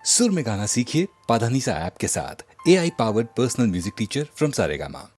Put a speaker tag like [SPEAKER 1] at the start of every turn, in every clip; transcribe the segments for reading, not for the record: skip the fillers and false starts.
[SPEAKER 1] सुर में गाना सीखिए पाधानीसा ऐप के साथ। AI powered personal music teacher from Saregama.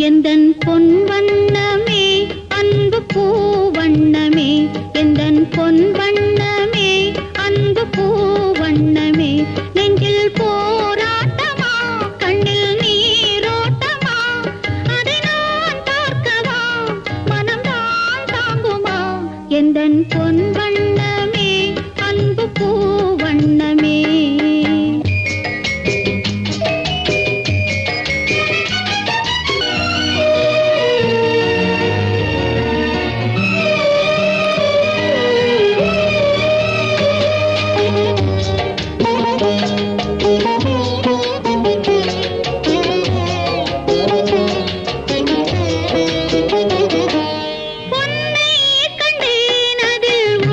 [SPEAKER 2] எந்தன் பொன் வண்ணமே அன்பு பூ வண்ணமே, எந்தன் பொன் வண்ணமே அன்பு பூ வண்ணமே, நெஞ்சில் போராட்டமா கண்ணில் நீரோட்டமா, அதை நான் பார்க்கவா மனம்தான் தாங்குமா, எந்தன் பொன் வண்ணமே அன்பு பூ வண்ணமே. பொன்னை கண்டேன் அதில்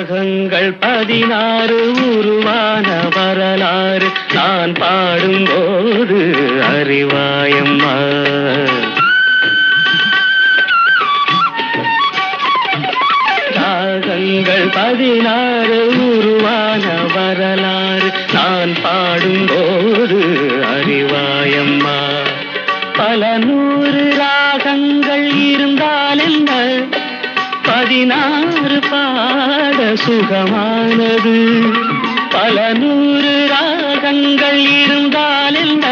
[SPEAKER 3] ராகங்கள் 16 உருவான வரலாறு நான் பாடும்போது அறிவாயம்மா. ராகங்கள் 16 உருவான வரலாறு நான் பாடும்போது அறிவாயம்மா. பல 100 ராகங்கள் இருந்தால் என்ன, 16 பாட சுகமானது. பல 100 ராகங்கள் இருந்தால் என்ன,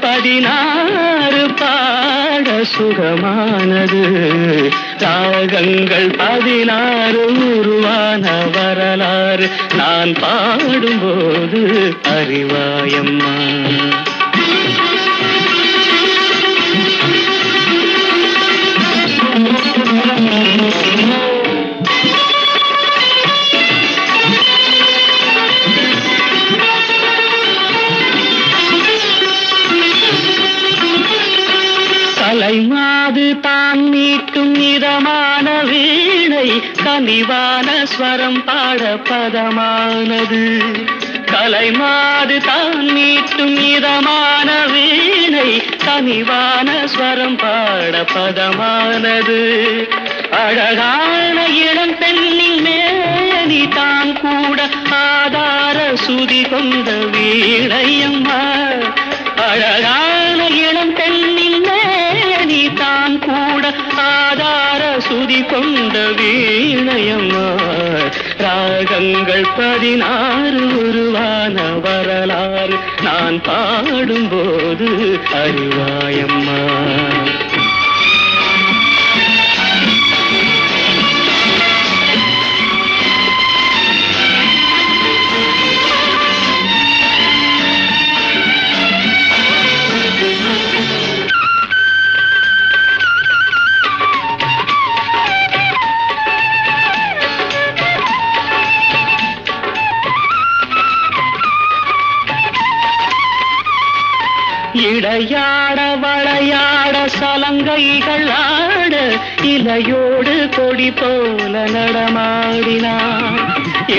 [SPEAKER 3] 16 பாட சுகமானது. ராகங்கள் 16 உருவான வரலாறு நான் பாடும்போது அறிவாயம்மா. கலைமாது தான் மீட்டும் இதமான வீணை, கனிவான ஸ்வரம் பாட பதமானது. கலைமாது தான் மீட்டும் இதமான வீணை, கனிவான ஸ்வரம் பாட பதமானது. அழகான இளம் பெண்ணின் மேனி தான் கூட ஆதார சுதி கொண்ட வீணையம்மா. அழகான இளம் பெண்ணின் மேனி தான் கூட ஆதார சுதி கொண்ட வீணையம்மா. ராகங்கள் 16 உருவான வரலாறு நான் பாடும்போது அறிவாயம்மா. இடையாட வளையாட சலங்கைகள் ஆட, இலையோடு கொடி போல நடமாடினான்.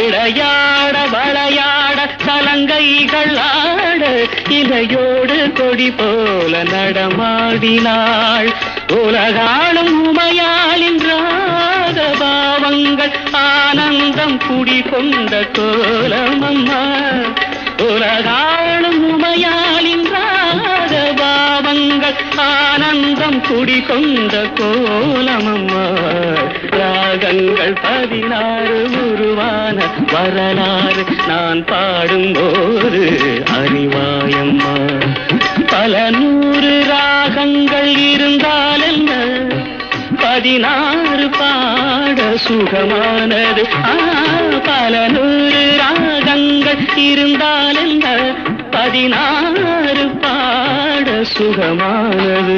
[SPEAKER 3] இடையாட வளையாட சலங்கைகள் ஆட, இலையோடு கொடி போல நடமாடினாள். உலகாளும் உமையாளின் ராக பாவங்கள் ஆனந்தம் குடிகொண்ட கோலமம்மா. உலகாளும் உமையாளின் ராக பாவங்கள் ஆனந்தம் குடிகொண்ட கோலமம்மா. ராகங்கள் 16 உருவான வரலாறு நான் பாடும்போது அறிவாயம்மா. பல 100 ராகங்கள் இருந்தால் என்ன, 16 பாட சுகமானது. பல 100 ராகங்கள் இருந்தால் என்ன, 16 பாட சுகமானது.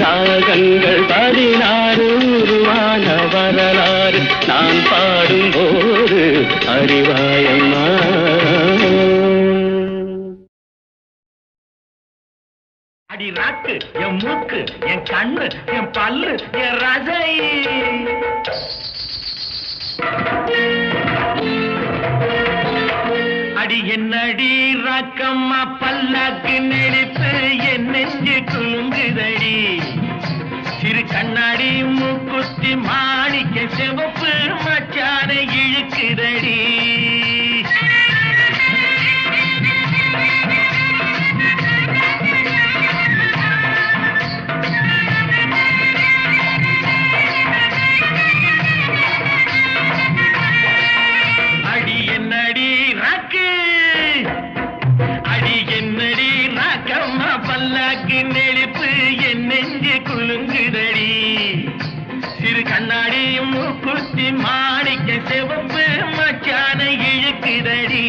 [SPEAKER 3] ராகங்கள் 16 உருவான வரலாறு நான் பாடும்போது அறிவாயம்மா.
[SPEAKER 4] அடி நாக்கு, என் மூக்கு, என் கண்ணு, என் பல்லு, என் ரசை. அடி என்னடி ராக்கம்மா பல்லாக்கு நெளிப்பு என் நெஞ்சு குலுங்குதடி. சிறு கண்ணாடி மூக்குத்தி மாணிக்க சிவப்பு மச்சான இழுக்குதடி. கண்ணாடி மூக்குத்தி மாணிக்க சிவப்பு மச்சான இழுக்குதடி.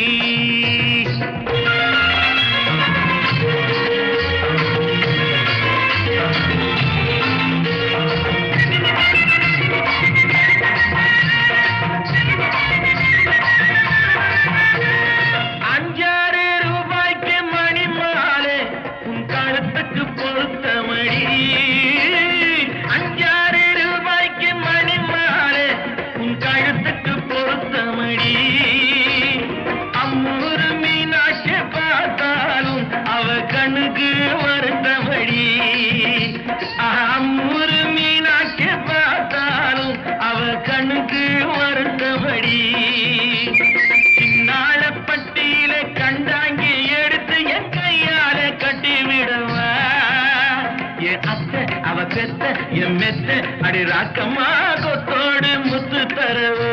[SPEAKER 4] ₹5 மணி மாலை உன் கழுத்துக்கு பொருத்தமடி. ₹5 மணி மாலை உன் கழுத்து இடத்துக்கு பொருத்தமடி. அம்மூரு மீனாட்சி பார்த்தாலும் அவ கண்ணுக்கு வருத்தமடி. அம்மூரு மீனாட்சி பார்த்தாலும் அவ கண்ணுக்கு வருத்தமடி. சின்னாள பட்டியில கண்டாங்கி எடுத்து என் கையால கட்டி விடவா. என் அத்தை அவ பெத்த என் மெத்த அடி ராக்கம்மா கொத்தோடு முத்து தரவு.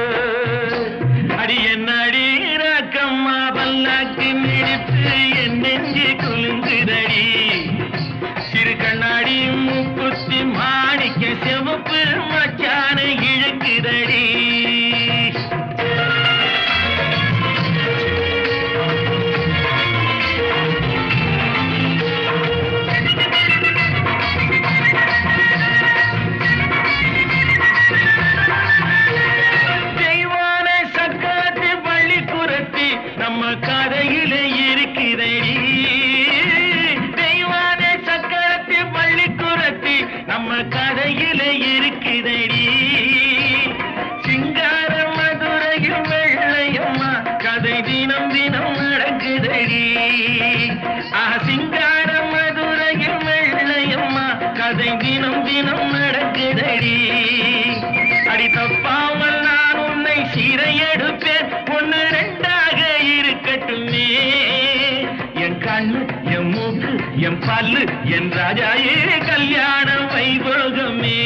[SPEAKER 4] அடி என்ன அடி ராக்கம்மா பல்லாக்கு மிடித்து என் நெஞ்சு குலுங்குதடி. சிறு கண்ணாடி மூக்குத்தி மாணிக்க சிவப்பு மச்சான இழுக்குதடி. நம்ம கதையில இருக்கிறடி. தெய்வான சக்கரத்தி பள்ளிக்குரத்தி நம்ம கதையில இருக்கிறடி. சிங்கார மதுரையில் வெள்ளையம்மா கதை தினம் தினம் நடக்குதடி. சிங்கார மதுரையில் வெள்ளையம்மா கதை தினம் தினம் நடக்குதடி. அடி தப்பாமல் நான் உன்னை சீரை எடுப்பேன் ஒன்னு ரெண்டாக இருக்கட்டுமே. என் கண்ணு என் மூக்கு என் பல்லு என் ராஜாயே கல்யாண வைபோகமே.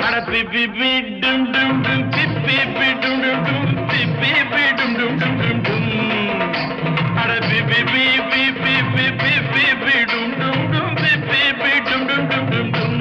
[SPEAKER 4] அட பிப்பி டும் டும் டும் பிப்பி டும் டும் டும் பிப்பி டும் டும் டும் டும் டும். அட பிப்பி பிப்பி பிப்பி பிப்பி டும் டும் டும் பிப்பி டும் டும் டும் டும் டும்.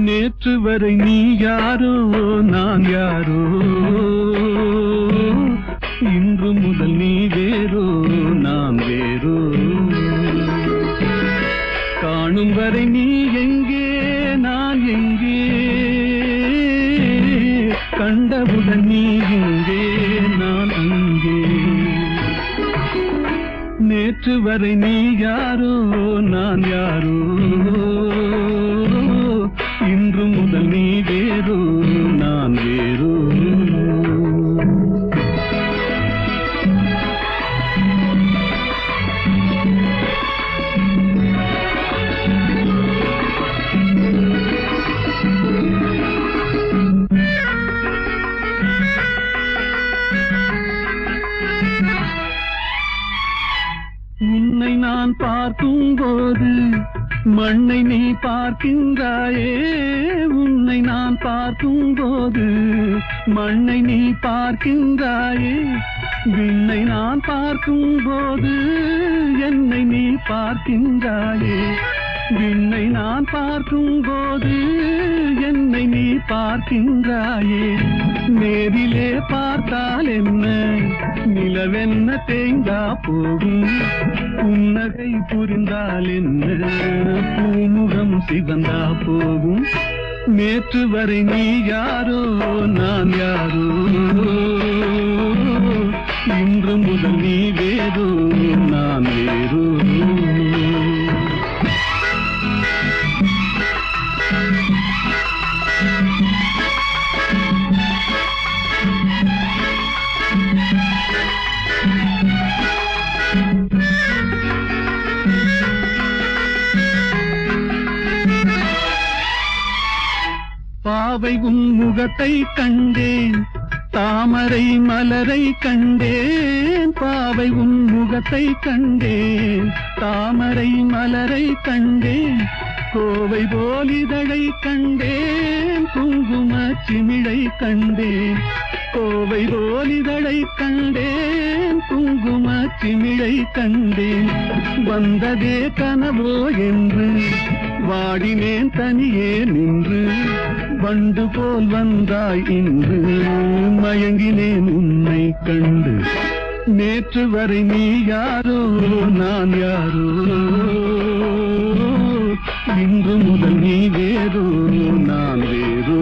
[SPEAKER 5] நேற்று வரை நீ யாரோ நான் யாரோ, இன்று முதல் நீ வேறோ நான் வேறோ. காணும் வரை நீ எங்கே நான் எங்கே, கண்டவுடன் நீ எங்கே நான் அங்கே. நேற்று வரை நீ யாரோ நான் யாரோ, இன்று முதல் நீ வேறோ நான் வேறோ. உன்னை நான் பார்க்கும் போது மண்ணை நீ பார்க்கின்றாயே. உன்னை நான் பார்க்கும் போது மண்ணை நீ பார்க்கின்றாயே. விண்ணை நான் பார்க்கும் போது என்னை நீ பார்க்கின்றாயே. விண்ணை நான் பார்க்கும் போது என்னை நீ பார்க்கின்றாயே. நேரிலே பார்த்தால் என்ன, நிலவென்ன தேய்ந்தா போகும். புன்னகை புரிந்தால் என்ன, பூமுகம் சிவந்தா போகும். நேற்று வரை நீ யாரோ நான் யாரோ, இன்று முதல் நீ வேறோ நான் வேறோ. பாவை உன் முகத்தை கண்டேன், தாமரை மலரை கண்டேன். பாவை உன் முகத்தை கண்டேன், தாமரை மலரை கண்டேன். கோவை போலிதழை கண்டேன், குங்கும சிமிழை கண்டேன். கோவை போலிதழை கண்டேன், குங்கும சிமிழை கண்டேன். வந்ததே கனவோ என்று வாடினேன் தனியே நின்று. வண்டு போல் வந்தாய் இன்று, மயங்கினேன் உன்னை கண்டு. நேற்று வரை நீ யாரோ நான் யாரோ, இன்று முதல் நீ வேறோ நான் வேறோ.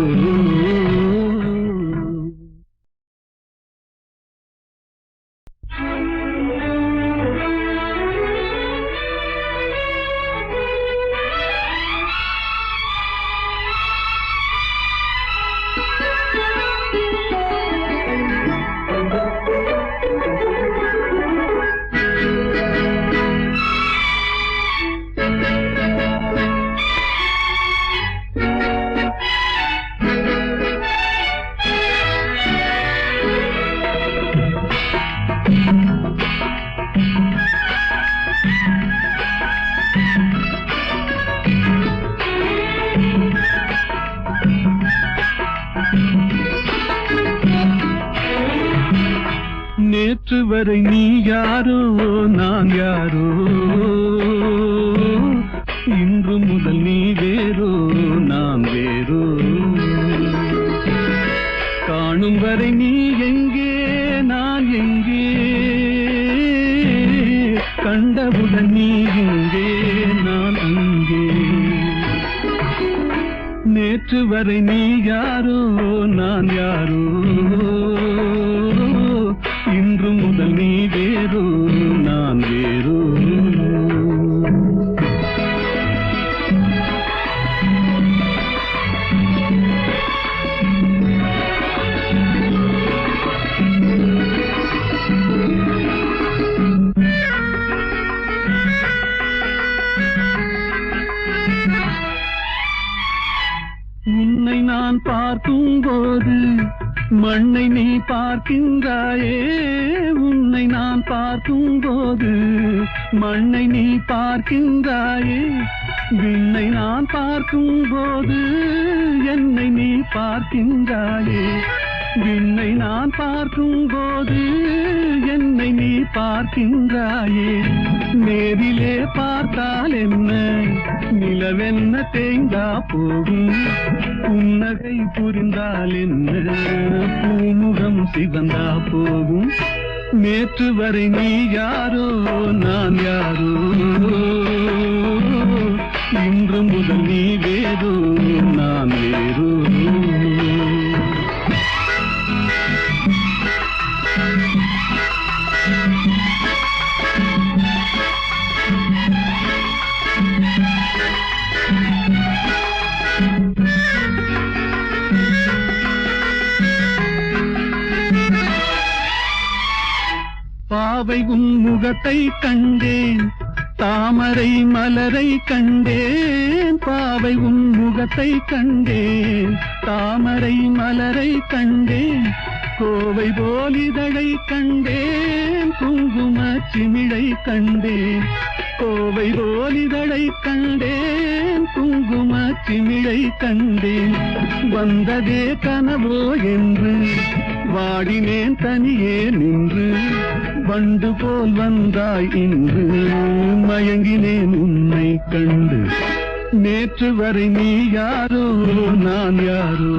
[SPEAKER 5] நேற்று வரை நீ யாரோ நான் யாரோ, இன்று முதல் நீ வேறோ நான் வேறோ. காணும் வரை நீ எங்கே நான் எங்கே, கண்டவுடன் நீ எங்கே நான் அங்கே. நேற்று வரை நீ யாரோ நான் யாரோ, இன்று முதல் நீ வேறோ நான் வேறோ. உன்னை நான் பார்க்கும் போது மண்ணை நீ பார்க்கின்றாயே. உன்னை நான் பார்க்கும் போது மண்ணை நீ பார்க்கின்றாயே. விண்ணை நான் பார்க்கும் போது என்னை நீ பார்க்கின்றாயே. விண்ணை நான் பார்க்கும் போது என்னை நீ பார்க்கின்றாயே. நேரிலே பார்த்தால் என்ன, நிலவென்ன தேய்ந்தா போகும். புன்னகை புரிந்தால் என்ன, பூமுகம் சிவந்தா போகும். நேற்று வரை நீ யாரோ நான் யாரோ, இன்று முதல் நீ வேறோ நான் வேறோ. பாவை உன் முகத்தை கண்டேன், தாமரை மலரை கண்டேன். பாவை உன் முகத்தை கண்டேன், தாமரை மலரை கண்டேன். கோவை போலிதழை கண்டேன், குங்கும சிமிழை கண்டேன். கோவை போலிதழை கண்டேன், குங்கும சிமிழை கண்டேன். வந்ததே கனவோ என்று வாடினேன் தனியே நின்று. வண்டு போல் வந்தாய் இன்று, மயங்கினேன் உன்னை கண்டு. நேற்று வரை நீ யாரோ நான் யாரோ,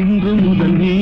[SPEAKER 5] இன்று முதல் நீ